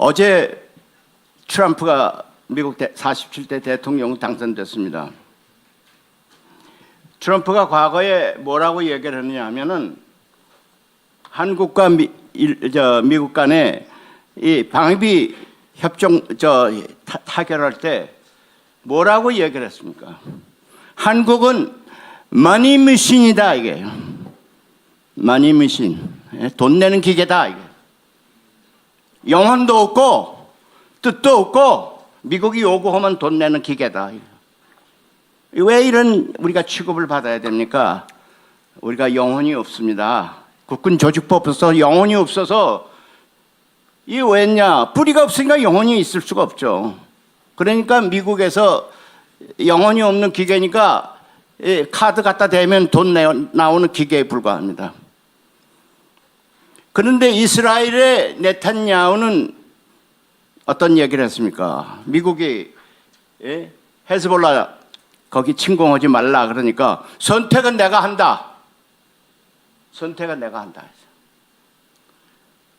어제 트럼프가 미국 47대 대통령 당선됐습니다. 트럼프가 과거에 뭐라고 얘기를 했느냐 하면은 한국과 미국 간에 이 방위비 협정 타결할 때 뭐라고 얘기를 했습니까? 한국은 머니머신이다 이게. 머니머신. 돈 내는 기계다 이게. 영혼도 없고 뜻도 없고 미국이 요구하면 돈 내는 기계다. 왜 이런 우리가 취급을 받아야 됩니까? 우리가 영혼이 없습니다. 국군 조직법 없어서 영혼이 없어서 이 왜냐? 뿌리가 없으니까 영혼이 있을 수가 없죠. 그러니까 미국에서 영혼이 없는 기계니까 카드 갖다 대면 돈 나오는 기계에 불과합니다. 그런데 이스라엘의 네탄야후는 어떤 얘기를 했습니까? 미국이 헤즈볼라 거기 침공하지 말라 그러니까 선택은 내가 한다. 선택은 내가 한다.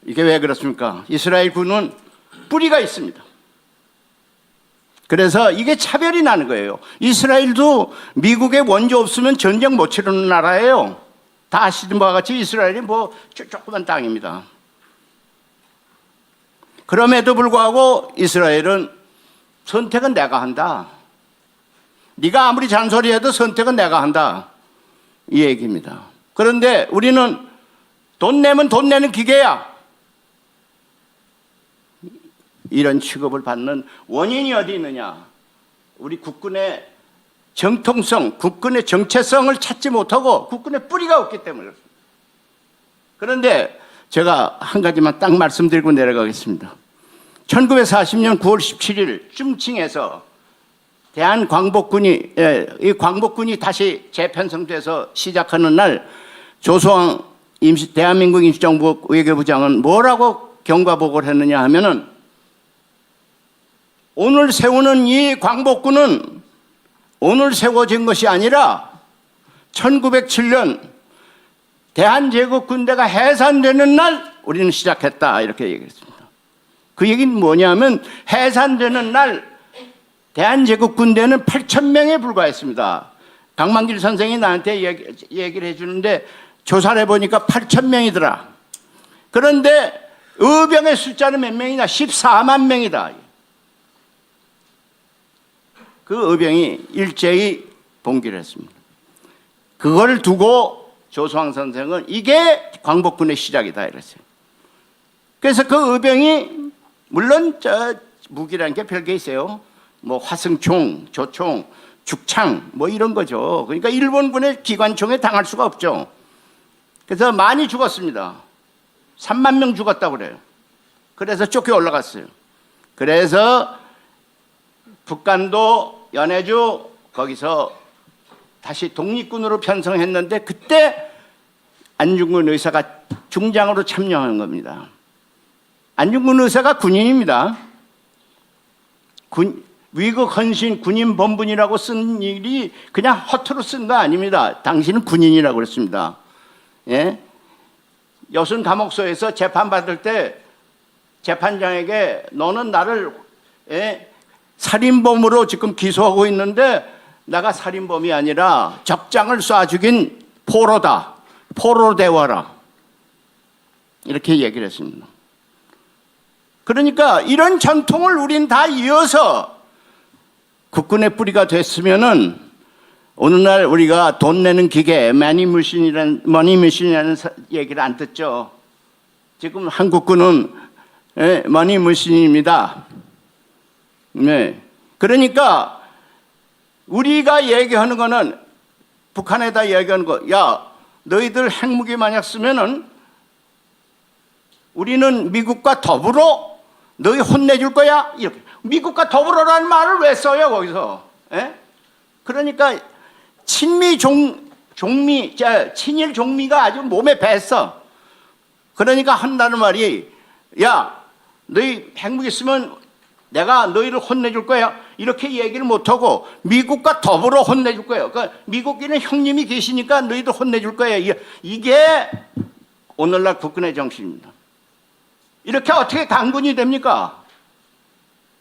이게 왜 그렇습니까? 이스라엘 군은 뿌리가 있습니다. 그래서 이게 차별이 나는 거예요. 이스라엘도 미국의 원조 없으면 전쟁 못 치르는 나라예요. 다 아시는 바와 같이 이스라엘이 뭐 조그만 땅입니다. 그럼에도 불구하고 이스라엘은 선택은 내가 한다. 네가 아무리 잔소리해도 선택은 내가 한다. 이 얘기입니다. 그런데 우리는 돈 내면 돈 내는 기계야. 이런 취급을 받는 원인이 어디 있느냐? 우리 국군의 정통성, 국군의 정체성을 찾지 못하고 국군의 뿌리가 없기 때문에 그렇습니다. 그런데 제가 한 가지만 딱 말씀드리고 내려가겠습니다. 1940년 9월 17일 쭝칭에서 이 광복군이 다시 재편성돼서 시작하는 날 조소왕 대한민국 임시정부 외교부장은 뭐라고 경과보고를 했느냐 하면은 오늘 세우는 이 광복군은 오늘 세워진 것이 아니라 1907년 대한제국 군대가 해산되는 날 우리는 시작했다 이렇게 얘기했습니다. 그 얘기는 뭐냐면 해산되는 날 대한제국 군대는 8,000명에 불과했습니다. 강만길 선생이 나한테 얘기를 해주는데 조사를 해보니까 8,000명이더라. 그런데 의병의 숫자는 몇 명이냐? 14만 명이다. 그 의병이 일제히 봉기를 했습니다. 그걸 두고 조소왕 선생은 이게 광복군의 시작이다 이랬어요. 그래서 그 의병이 물론 무기라는 게 별게 있어요. 뭐 화승총, 조총, 죽창 뭐 이런 거죠. 그러니까 일본군의 기관총에 당할 수가 없죠. 그래서 많이 죽었습니다. 3만 명 죽었다고 그래요. 그래서 쫓겨 올라갔어요. 그래서 북간도 연해주 거기서 다시 독립군으로 편성했는데 그때 안중근 의사가 중장으로 참여한 겁니다. 안중근 의사가 군인입니다. 위국 헌신 군인 본분이라고 쓴 일이 그냥 허투루 쓴 거 아닙니다. 당신은 군인이라고 그랬습니다. 예? 여순 감옥소에서 재판받을 때 재판장에게 너는 나를 살인범으로 지금 기소하고 있는데 내가 살인범이 아니라 적장을 쏴 죽인 포로다. 포로로 대화라. 이렇게 얘기를 했습니다. 그러니까 이런 전통을 우린 다 이어서 국군의 뿌리가 됐으면은 오늘날 우리가 돈 내는 기계 머니머신이라는 얘기를 안 듣죠. 지금 한국군은 머니머신입니다. 네. 그러니까 우리가 얘기하는 거는 북한에다 얘기하는 거, 야 너희들 핵무기 만약 쓰면은 우리는 미국과 더불어 너희 혼내줄 거야? 이렇게. 미국과 더불어라는 말을 왜 써요 거기서? 에? 그러니까 친일 종미가 아주 몸에 뱄어. 그러니까 한다는 말이 야 너희 핵무기 쓰면 내가 너희를 혼내줄 거야. 이렇게 얘기를 못하고 미국과 더불어 혼내줄 거예요. 그러니까 미국에는 형님이 계시니까 너희들 혼내줄 거야. 이게 오늘날 국군의 정신입니다. 이렇게 어떻게 강군이 됩니까?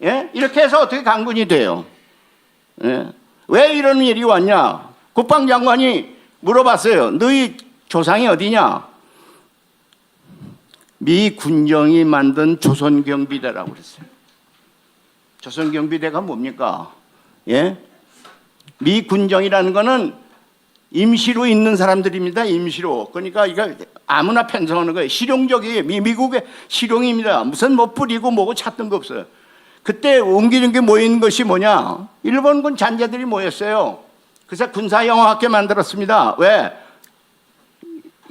예? 이렇게 해서 어떻게 강군이 돼요? 예? 왜 이런 일이 왔냐? 국방장관이 물어봤어요. 너희 조상이 어디냐? 미 군정이 만든 조선경비대라고 그랬어요. 조선경비대가 뭡니까? 예? 미 군정이라는 거는 임시로 있는 사람들입니다. 임시로. 그러니까 이거 아무나 편성하는 거예요. 실용적이에요. 미국의 실용입니다. 무슨 뭐 뿌리고 뭐고 찾던 거 없어요. 그때 옮기는 게 모인 것이 뭐냐? 일본군 잔재들이 모였어요. 그래서 군사영어학교 만들었습니다. 왜?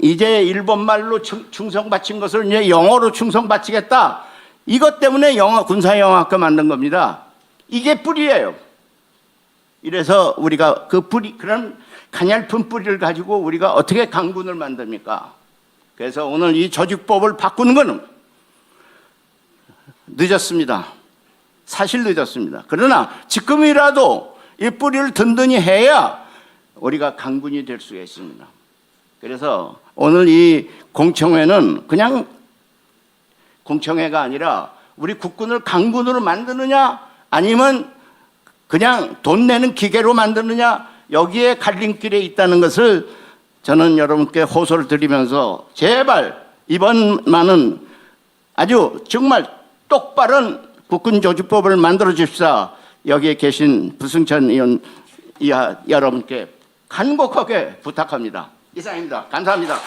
이제 일본 말로 충성 바친 것을 이제 영어로 충성 바치겠다. 이것 때문에 군사영어학교 만든 겁니다. 이게 뿌리예요. 이래서 우리가 그 뿌리, 그런 가냘픈 뿌리를 가지고 우리가 어떻게 강군을 만듭니까? 그래서 오늘 이 조직법을 바꾸는 것은 늦었습니다. 사실 늦었습니다. 그러나 지금이라도 이 뿌리를 든든히 해야 우리가 강군이 될 수가 있습니다. 그래서 오늘 이 공청회는 그냥 공청회가 아니라 우리 국군을 강군으로 만드느냐 아니면 그냥 돈 내는 기계로 만드느냐, 여기에 갈림길에 있다는 것을 저는 여러분께 호소를 드리면서 제발 이번만은 아주 정말 똑바른 국군조직법을 만들어 주십사. 여기에 계신 부승찬 의원 여러분께 간곡하게 부탁합니다. 이상입니다. 감사합니다.